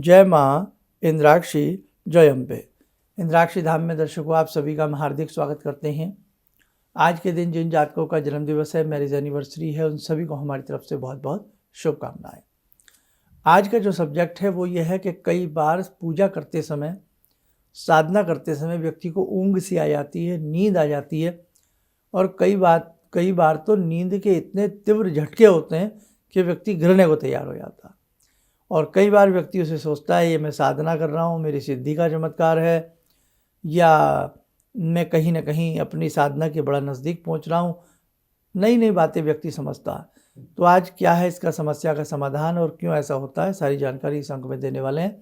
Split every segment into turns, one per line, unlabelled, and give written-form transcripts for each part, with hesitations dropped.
जय माँ इंद्राक्षी जय अम्बे। इंद्राक्षी धाम में दर्शकों आप सभी का हम हार्दिक स्वागत करते हैं। आज के दिन जिन जातकों का जन्म दिवस है, मैरिज एनिवर्सरी है, उन सभी को हमारी तरफ से बहुत बहुत शुभकामनाएं। आज का जो सब्जेक्ट है वो ये है कि कई बार पूजा करते समय, साधना करते समय व्यक्ति को ऊँघ सी आ जाती है, नींद आ जाती है और कई बार तो नींद के इतने तीव्र झटके होते हैं कि व्यक्ति गिरने को तैयार हो जाता है। और कई बार व्यक्ति उसे सोचता है ये मैं साधना कर रहा हूँ, मेरी सिद्धि का चमत्कार है, या मैं कहीं ना कहीं अपनी साधना के बड़ा नज़दीक पहुँच रहा हूँ। नई नई बातें व्यक्ति समझता है। तो आज क्या है इसका समस्या का समाधान और क्यों ऐसा होता है, सारी जानकारी इस अंक में देने वाले हैं।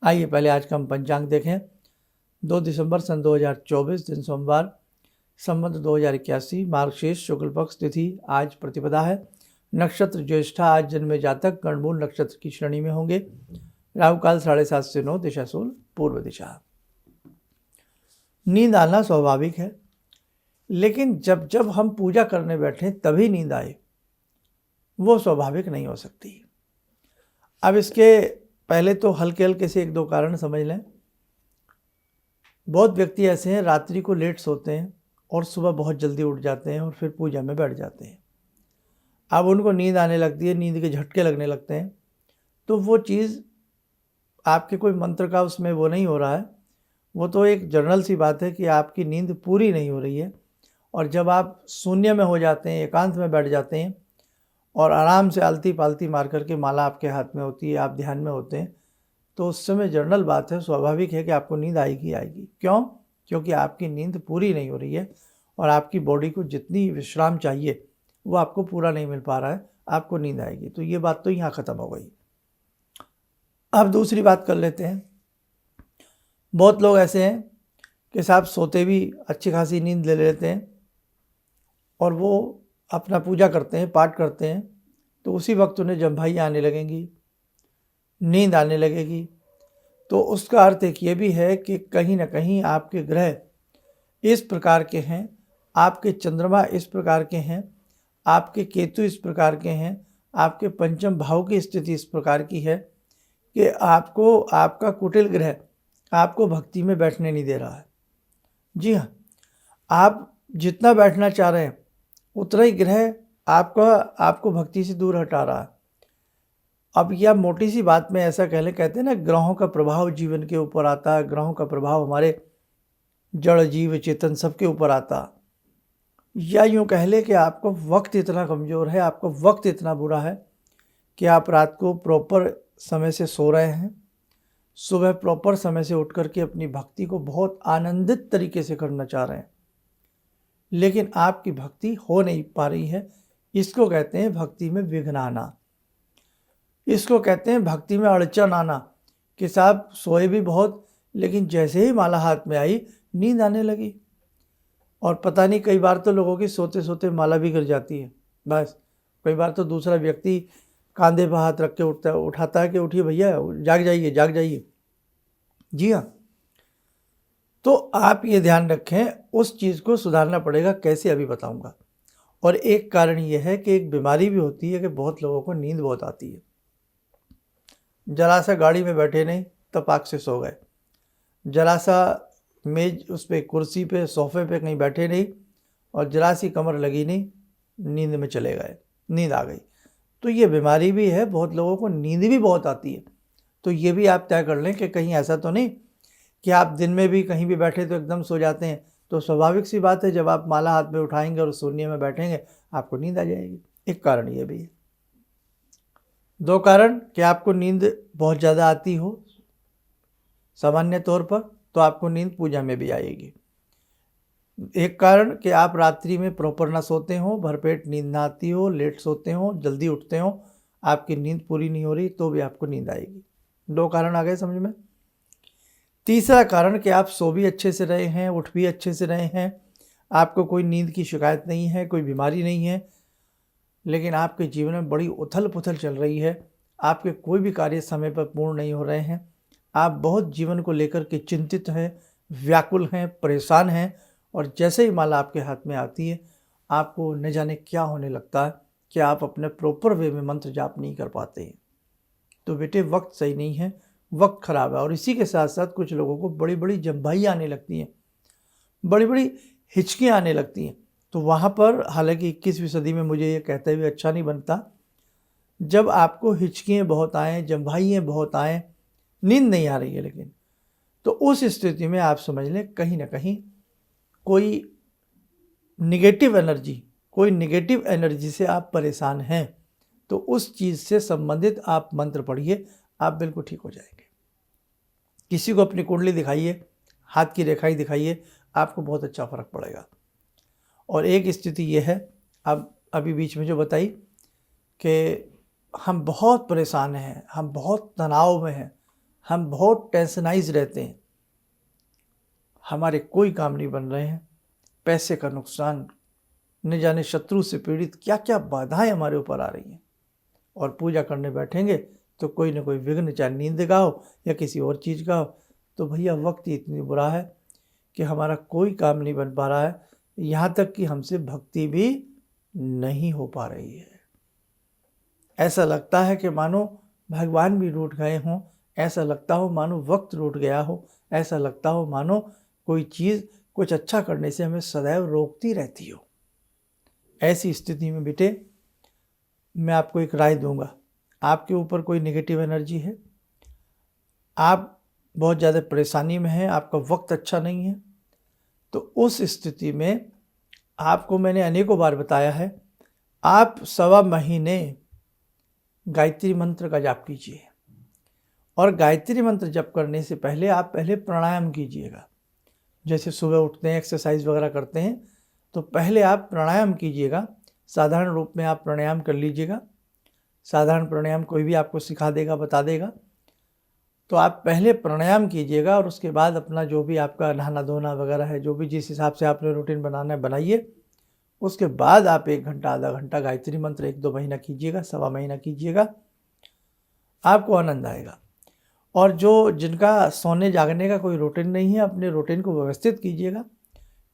आइए पहले आज का हम पंचांग देखें। 2 दिसंबर सन 2024, दिन सोमवार, संवत 2081, मार्गशीर्ष शुक्ल पक्ष, तिथि आज प्रतिपदा है, नक्षत्र ज्येष्ठा, आज जन्मे जातक गणमूल नक्षत्र की श्रेणी में होंगे। राहु काल 7:30 से 9, दिशा सूल पूर्व दिशा। नींद आना स्वाभाविक है, लेकिन जब जब हम पूजा करने बैठे तभी नींद आए, वो स्वाभाविक नहीं हो सकती। अब इसके पहले तो हल्के हल्के से 1-2 कारण समझ लें। बहुत व्यक्ति ऐसे हैं रात्रि को लेट सोते हैं और सुबह बहुत जल्दी उठ जाते हैं और फिर पूजा में बैठ जाते हैं। अब उनको नींद आने लगती है, नींद के झटके लगने लगते हैं, तो वो चीज़ आपके कोई मंत्र का उसमें वो नहीं हो रहा है। वो तो एक जनरल सी बात है कि आपकी नींद पूरी नहीं हो रही है। और जब आप शून्य में हो जाते हैं, एकांत में बैठ जाते हैं और आराम से आलती पालती मार करके माला आपके हाथ में होती है, आप ध्यान में होते हैं, तो उस समय जनरल बात है, स्वाभाविक है कि आपको नींद आएगी। क्यों? क्योंकि आपकी नींद पूरी नहीं हो रही है और आपकी बॉडी को जितनी विश्राम चाहिए वो आपको पूरा नहीं मिल पा रहा है, आपको नींद आएगी। तो ये बात तो यहाँ ख़त्म हो गई। अब दूसरी बात कर लेते हैं। बहुत लोग ऐसे हैं कि साहब सोते भी अच्छी खासी नींद ले लेते हैं और वो अपना पूजा करते हैं, पाठ करते हैं, तो उसी वक्त उन्हें जम्भाई आने लगेंगी, नींद आने लगेगी। तो उसका अर्थ एक ये भी है कि कहीं ना कहीं आपके ग्रह इस प्रकार के हैं, आपके चंद्रमा इस प्रकार के हैं, आपके केतु इस प्रकार के हैं, आपके पंचम भाव की स्थिति इस प्रकार की है कि आपको आपका कुटिल ग्रह आपको भक्ति में बैठने नहीं दे रहा है। जी हाँ, आप जितना बैठना चाह रहे हैं उतना ही ग्रह आपको भक्ति से दूर हटा रहा है। अब यह मोटी सी बात में ऐसा कहते हैं ना, ग्रहों का प्रभाव जीवन के ऊपर आता है, ग्रहों का प्रभाव हमारे जड़ जीव चेतन सबके ऊपर आता है। या यूँ कह ले कि आपको वक्त इतना कमज़ोर है, आपको वक्त इतना बुरा है कि आप रात को प्रॉपर समय से सो रहे हैं, सुबह प्रॉपर समय से उठ करके अपनी भक्ति को बहुत आनंदित तरीके से करना चाह रहे हैं, लेकिन आपकी भक्ति हो नहीं पा रही है। इसको कहते हैं भक्ति में विघ्न आना, इसको कहते हैं भक्ति में अड़चन आना कि साहब सोए भी बहुत, लेकिन जैसे ही माला हाथ में आई नींद आने लगी। और पता नहीं, कई बार तो लोगों की सोते सोते माला भी गिर जाती है। बस कई बार तो दूसरा व्यक्ति कांधे पर हाथ रख के उठाता है कि उठिए भैया, जाग जाइए जाग जाइए। जी हाँ, तो आप ये ध्यान रखें, उस चीज़ को सुधारना पड़ेगा। कैसे, अभी बताऊंगा। और एक कारण ये है कि एक बीमारी भी होती है कि बहुत लोगों को नींद बहुत आती है। जरा सा गाड़ी में बैठे नहीं, तपाक से सो गए, जरा सा मेज उस पर कुर्सी पे सोफे पे कहीं बैठे नहीं और जरा सी कमर लगी नहीं, नींद में चले गए, नींद आ गई। तो ये बीमारी भी है, बहुत लोगों को नींद भी बहुत आती है। तो ये भी आप तय कर लें कि कहीं ऐसा तो नहीं कि आप दिन में भी कहीं भी बैठे तो एकदम सो जाते हैं। तो स्वाभाविक सी बात है, जब आप माला हाथ में उठाएंगे और शून्य में बैठेंगे आपको नींद आ जाएगी। एक कारण ये भी है। 2 कारण कि आपको नींद बहुत ज़्यादा आती हो सामान्य तौर पर, तो आपको नींद पूजा में भी आएगी। एक कारण कि आप रात्रि में प्रॉपर ना सोते हो, भरपेट नींद ना आती हो, लेट सोते हो, जल्दी उठते हो, आपकी नींद पूरी नहीं हो रही, तो भी आपको नींद आएगी। 2 कारण आ गए समझ में। तीसरा कारण कि आप सो भी अच्छे से रहे हैं, उठ भी अच्छे से रहे हैं, आपको कोई नींद की शिकायत नहीं है, कोई बीमारी नहीं है, लेकिन आपके जीवन में बड़ी उथल पुथल चल रही है, आपके कोई भी कार्य समय पर पूर्ण नहीं हो रहे हैं, आप बहुत जीवन को लेकर के चिंतित हैं, व्याकुल हैं, परेशान हैं, और जैसे ही माला आपके हाथ में आती है आपको न जाने क्या होने लगता है कि आप अपने प्रॉपर वे में मंत्र जाप नहीं कर पाते हैं। तो बेटे, वक्त सही नहीं है, वक्त ख़राब है। और इसी के साथ साथ कुछ लोगों को बड़ी बड़ी जम्भाई आने लगती हैं, बड़ी बड़ी हिचकियाँ आने लगती हैं। तो वहाँ पर हालांकि 21वीं सदी में मुझे ये कहते हुए अच्छा नहीं बनता, जब आपको हिचकियाँ बहुत आएँ, जम्भाइयाँ बहुत आएँ, नींद नहीं आ रही है लेकिन, तो उस स्थिति में आप समझ लें कहीं ना कहीं कोई निगेटिव एनर्जी से आप परेशान हैं। तो उस चीज़ से संबंधित आप मंत्र पढ़िए, आप बिल्कुल ठीक हो जाएंगे। किसी को अपनी कुंडली दिखाइए, हाथ की रेखाएं दिखाइए, आपको बहुत अच्छा फर्क पड़ेगा। और एक स्थिति ये है, अब अभी बीच में जो बताई कि हम बहुत परेशान हैं, हम बहुत तनाव में हैं, हम बहुत टेंशनाइज रहते हैं, हमारे कोई काम नहीं बन रहे हैं, पैसे का नुकसान, न जाने शत्रु से पीड़ित क्या क्या बाधाएं हमारे ऊपर आ रही हैं, और पूजा करने बैठेंगे तो कोई ना कोई विघ्न, चाहे नींद का हो या किसी और चीज़ का हो। तो भैया वक्त ही इतनी बुरा है कि हमारा कोई काम नहीं बन पा रहा है, यहाँ तक कि हमसे भक्ति भी नहीं हो पा रही है। ऐसा लगता है कि मानो भगवान भी रूठ गए हों, ऐसा लगता हो मानो वक्त रूठ गया हो, ऐसा लगता हो मानो कोई चीज़ कुछ अच्छा करने से हमें सदैव रोकती रहती हो। ऐसी स्थिति में बेटे मैं आपको एक राय दूंगा, आपके ऊपर कोई नेगेटिव एनर्जी है, आप बहुत ज़्यादा परेशानी में हैं, आपका वक्त अच्छा नहीं है, तो उस स्थिति में आपको मैंने अनेकों बार बताया है, आप 1.25 महीने गायत्री मंत्र का जाप कीजिए। और गायत्री मंत्र जप करने से पहले आप पहले प्राणायाम कीजिएगा। जैसे सुबह उठते हैं, एक्सरसाइज वगैरह करते हैं, तो पहले आप प्राणायाम कीजिएगा। साधारण रूप में आप प्राणायाम कर लीजिएगा। साधारण प्राणायाम कोई भी आपको सिखा देगा, बता देगा। तो आप पहले प्राणायाम कीजिएगा और उसके बाद अपना जो भी आपका नहाना धोना वगैरह है, जो भी जिस हिसाब से आपने रूटीन बनाना है बनाइए। उसके बाद आप 1 घंटा आधा घंटा गायत्री मंत्र 1-2 महीना कीजिएगा, 1.25 महीना कीजिएगा, आपको आनंद आएगा। और जिनका सोने जागने का कोई रूटीन नहीं है, अपने रूटीन को व्यवस्थित कीजिएगा,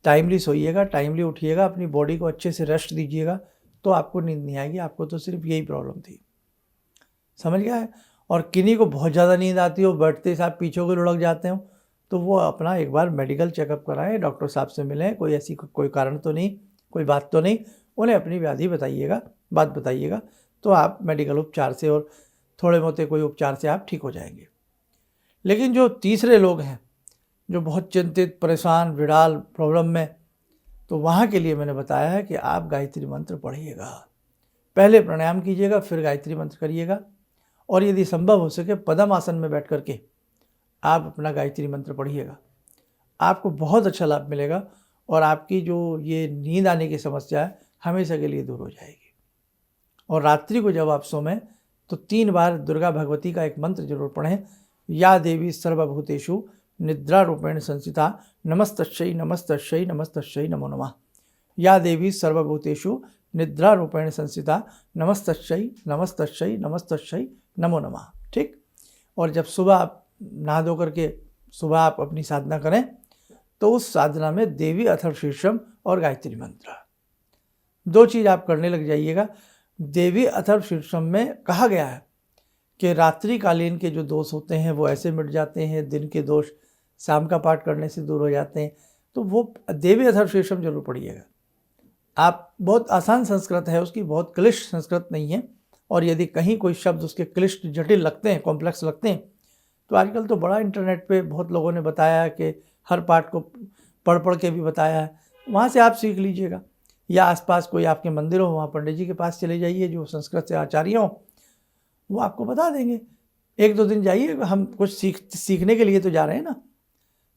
टाइमली सोइएगा, टाइमली उठिएगा, अपनी बॉडी को अच्छे से रेस्ट दीजिएगा, तो आपको नींद नहीं आएगी। आपको तो सिर्फ यही प्रॉब्लम थी, समझ गया है। और किन्हीं को बहुत ज़्यादा नींद आती हो, बैठते साथ पीछे को लुढ़क जाते हो, तो वो अपना एक बार मेडिकल चेकअप कराएं, डॉक्टर साहब से मिलें, कोई ऐसी कोई कारण तो नहीं, कोई बात तो नहीं, उन्हें अपनी व्याधि बताइएगा, बात बताइएगा, तो आप मेडिकल उपचार से और थोड़े मोटे कोई उपचार से आप ठीक हो जाएंगे। लेकिन जो तीसरे लोग हैं, जो बहुत चिंतित, परेशान, विडाल, प्रॉब्लम में, तो वहाँ के लिए मैंने बताया है कि आप गायत्री मंत्र पढ़िएगा। पहले प्राणायाम कीजिएगा, फिर गायत्री मंत्र करिएगा, और यदि संभव हो सके पद्म आसन में बैठ करके आप अपना गायत्री मंत्र पढ़िएगा। आपको बहुत अच्छा लाभ मिलेगा और आपकी जो ये नींद आने की समस्या है हमेशा के लिए दूर हो जाएगी। और रात्रि को जब आप सोएं तो 3 बार दुर्गा भगवती का एक मंत्र जरूर पढ़ें। या देवी सर्वभूतेषु निद्रा रूपेण संस्थिता नमस्तस्यै नमस्तस्यै नमस्तस्यै नमो नमः। या देवी सर्वभूतेषु निद्रा रूपेण संस्थिता नमस्तस्यै नमस्तस्यै नमस्तस्यै नमो नमः। ठीक। और जब सुबह आप नहा धो करके सुबह आप अपनी साधना करें तो उस साधना में देवी अथर्वशीर्षम और गायत्री मंत्र 2 चीज़ आप करने लग जाइएगा। देवी अथर्वशीर्षम में कहा गया है कि रात्रिकालीन के जो दोष होते हैं वो ऐसे मिट जाते हैं, दिन के दोष शाम का पाठ करने से दूर हो जाते हैं। तो वो देवी अथर्वशीर्षम जरूर पढ़िएगा। आप बहुत आसान संस्कृत है उसकी, बहुत क्लिष्ट संस्कृत नहीं है। और यदि कहीं कोई शब्द उसके क्लिष्ट, जटिल लगते हैं, कॉम्प्लेक्स लगते हैं, तो आजकल तो बड़ा इंटरनेट पे बहुत लोगों ने बताया है कि हर पाठ को पढ़ के भी बताया है, वहाँ से आप सीख लीजिएगा। या आसपास कोई आपके मंदिर हो, वहाँ पंडित जी के पास चले जाइए जो संस्कृत से आचार्य हों, वो आपको बता देंगे। 1-2 दिन जाइए, हम कुछ सीखने के लिए तो जा रहे हैं ना,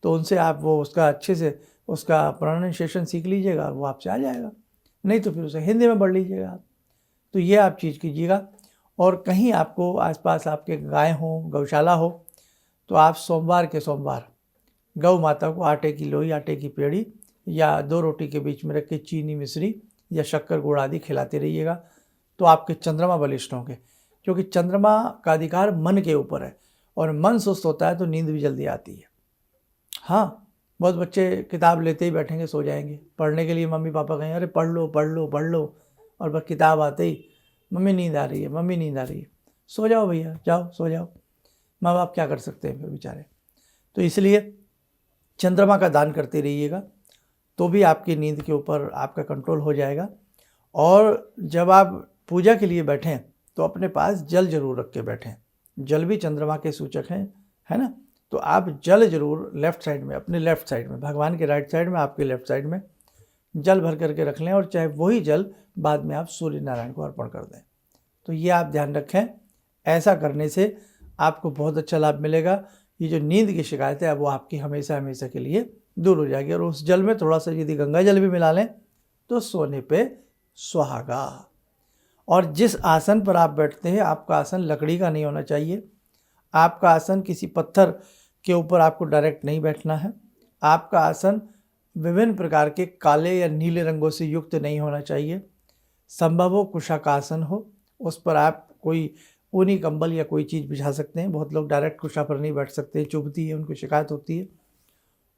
तो उनसे आप वो उसका अच्छे से उसका प्रोनाउंसिएशन सीख लीजिएगा, वो आपसे आ जाएगा। नहीं तो फिर उसे हिंदी में पढ़ लीजिएगा आप। तो ये आप चीज़ कीजिएगा। और कहीं आपको आसपास आपके गाय हो, गौशाला हो, तो आप सोमवार के सोमवार गौ माता को आटे की लोई, आटे की पेड़ी या 2 रोटी के बीच में रख के चीनी, मिश्री या शक्कर, गुड़ आदि खिलाते रहिएगा। तो आपके चंद्रमा बलिष्ठ होंगे, क्योंकि चंद्रमा का अधिकार मन के ऊपर है और मन सुस्त होता है तो नींद भी जल्दी आती है। हाँ, बहुत बच्चे किताब लेते ही बैठेंगे, सो जाएंगे। पढ़ने के लिए मम्मी पापा कहें अरे पढ़ लो पढ़ लो पढ़ लो, और बस किताब आते ही मम्मी नींद आ रही है, मम्मी नींद आ रही है। सो जाओ भैया, जाओ सो जाओ। माँ बाप क्या कर सकते हैं फिर बेचारे। तो इसलिए चंद्रमा का दान करते रहिएगा, तो भी आपकी नींद के ऊपर आपका कंट्रोल हो जाएगा। और जब आप पूजा के लिए बैठें तो अपने पास जल जरूर रख के बैठें। जल भी चंद्रमा के सूचक हैं, है ना। तो आप जल जरूर लेफ़्ट साइड में, अपने लेफ़्ट साइड में, भगवान के राइट साइड में, आपके लेफ़्ट साइड में जल भर करके रख लें, और चाहे वही जल बाद में आप सूर्य नारायण को अर्पण कर दें। तो ये आप ध्यान रखें, ऐसा करने से आपको बहुत अच्छा लाभ मिलेगा। ये जो नींद की शिकायत है वो आपकी हमेशा हमेशा के लिए दूर हो जाएगी। और उस जल में थोड़ा सा यदि गंगा जल भी मिला लें तो सोने पे सुहागा। और जिस आसन पर आप बैठते हैं, आपका आसन लकड़ी का नहीं होना चाहिए। आपका आसन किसी पत्थर के ऊपर आपको डायरेक्ट नहीं बैठना है। आपका आसन विभिन्न प्रकार के काले या नीले रंगों से युक्त नहीं होना चाहिए। संभव हो कुशाकासन हो, उस पर आप कोई ऊनी कंबल या कोई चीज़ बिछा सकते हैं। बहुत लोग डायरेक्ट कुशा पर नहीं बैठ सकते, चुभती है, उनको शिकायत होती है।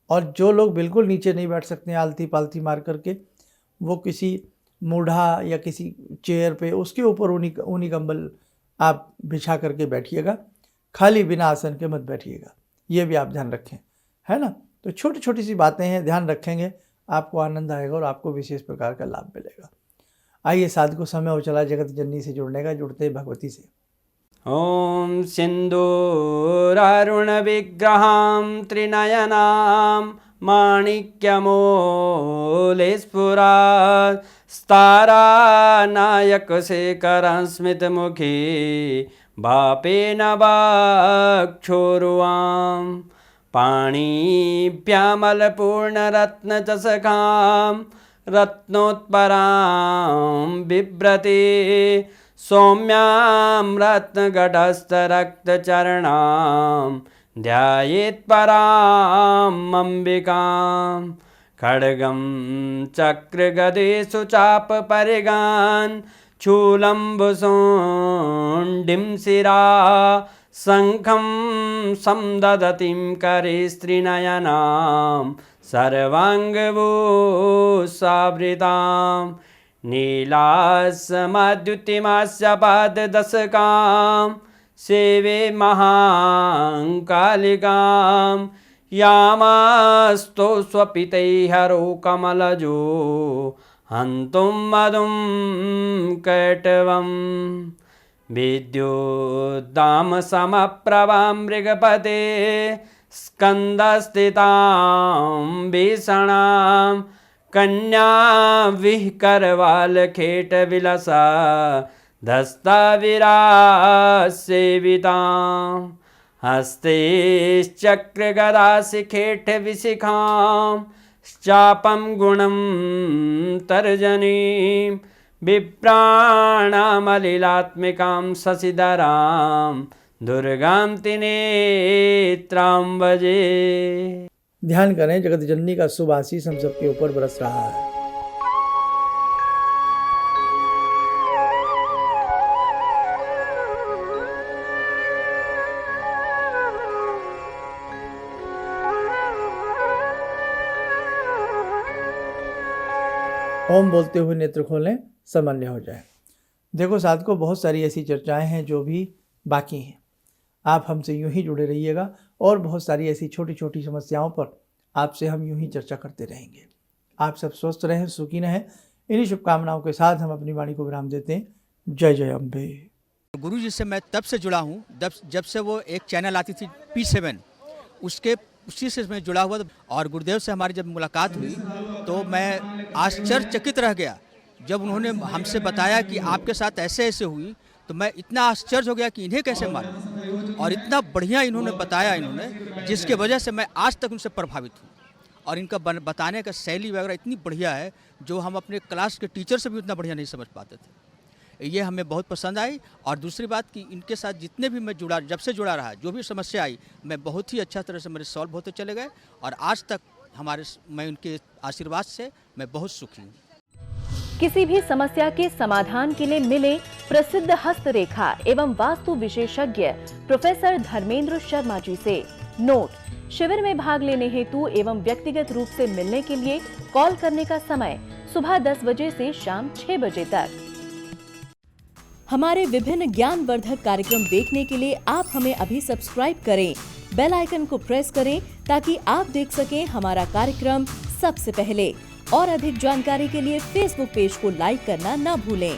और जो लोग बिल्कुल नीचे नहीं बैठ सकते हैं आलती पालती मार करके, वो किसी मूढ़ा या किसी चेयर पे उसके ऊपर ऊनी कंबल आप बिछा करके बैठिएगा। खाली बिना आसन के मत बैठिएगा, ये भी आप ध्यान रखें, है ना। तो छोटी छोटी सी बातें हैं, ध्यान रखेंगे, आपको आनंद आएगा और आपको विशेष प्रकार का लाभ मिलेगा। आइए साधको समय हो चला जगत जननी से जुड़ने का, जुड़ते हैं भगवती से।
ॐ सिन्दूरारुणविग्रहां त्रिनयनां माणिक्यमूलस्फुरात् स्तारानायकशेखरं स्मितमुखी भापेन वाक्छोरुवां पाणिभ्यामलपूर्णरत्नचषकां रत्नोत्परां बिभ्रति सौम्यां रत्नघटस्थरक्तचरणां ध्यायेत् पराम् अम्बिकां खड्गं चक्रगदेषु चापपरिगान् शूलम्बुशोण्डिं शिरा शङ्खं संदधतीं करे स्त्रीनयनां सर्वाङ्गभूषावृतां नीलासमद्युतिमास्य पाददशकां सेवे महाकालिकां यामास्तो स्वपितैहरो कमलजो हन्तुं मधुं कैटवं विद्युद्दामसमप्रभां मृगपते स्कन्दस्थितां भीषणां कन्या विहकरवालखेटविलसा धस्ताविरासेवितां हस्तैश्चक्रगदाशिखेटविशिखां चापं गुणं तर्जनीं विप्राणामलिलात्मिकां शशिधरां दुर्गां त्रिनेत्रां भजे।
ध्यान करें, जगत जननी का शुभ आशीष हम सबके ऊपर बरस रहा है। ओम बोलते हुए नेत्र खोलें, सामान्य हो जाए। देखो साधकों, बहुत सारी ऐसी चर्चाएं हैं जो भी बाकी हैं। आप हमसे यूं ही जुड़े रहिएगा और बहुत सारी ऐसी छोटी छोटी समस्याओं पर आपसे हम यूं ही चर्चा करते रहेंगे। आप सब स्वस्थ रहें, सुखी रहें। इन्हीं शुभकामनाओं के साथ हम अपनी वाणी को विराम देते हैं। जय जय अम्बे।
गुरु जी से मैं तब से जुड़ा हूँ जब से वो एक चैनल आती थी P7, उसी से मैं जुड़ा हुआ था। और गुरुदेव से हमारी जब मुलाकात हुई तो मैं आश्चर्यचकित रह गया जब उन्होंने हमसे बताया कि आपके साथ ऐसे ऐसे हुई। तो मैं इतना आश्चर्य हो गया कि इन्हें कैसे मालूम, और इतना बढ़िया इन्होंने बताया, जिसके वजह से मैं आज तक उनसे प्रभावित हूँ। और इनका बताने का शैली वगैरह इतनी बढ़िया है जो हम अपने क्लास के टीचर से भी उतना बढ़िया नहीं समझ पाते थे। ये हमें बहुत पसंद आई। और दूसरी बात कि इनके साथ जितने भी मैं जुड़ा, जब से जुड़ा रहा, जो भी समस्या आई, मैं बहुत ही अच्छा तरह से मेरे सॉल्व होते चले गए। और आज तक मैं उनके आशीर्वाद से मैं बहुत सुखी हूँ।
किसी भी समस्या के समाधान के लिए मिले प्रसिद्ध हस्तरेखा एवं वास्तु विशेषज्ञ प्रोफेसर धर्मेंद्र शर्मा जी से। नोट: शिविर में भाग लेने हेतु एवं व्यक्तिगत रूप से मिलने के लिए कॉल करने का समय सुबह 10 बजे से शाम 6 बजे तक। हमारे विभिन्न ज्ञानवर्धक कार्यक्रम देखने के लिए आप हमें अभी सब्सक्राइब करें, बेल आइकन को प्रेस करें ताकि आप देख सकें हमारा कार्यक्रम सबसे पहले। और अधिक जानकारी के लिए फेसबुक पेज को लाइक करना न भूलें।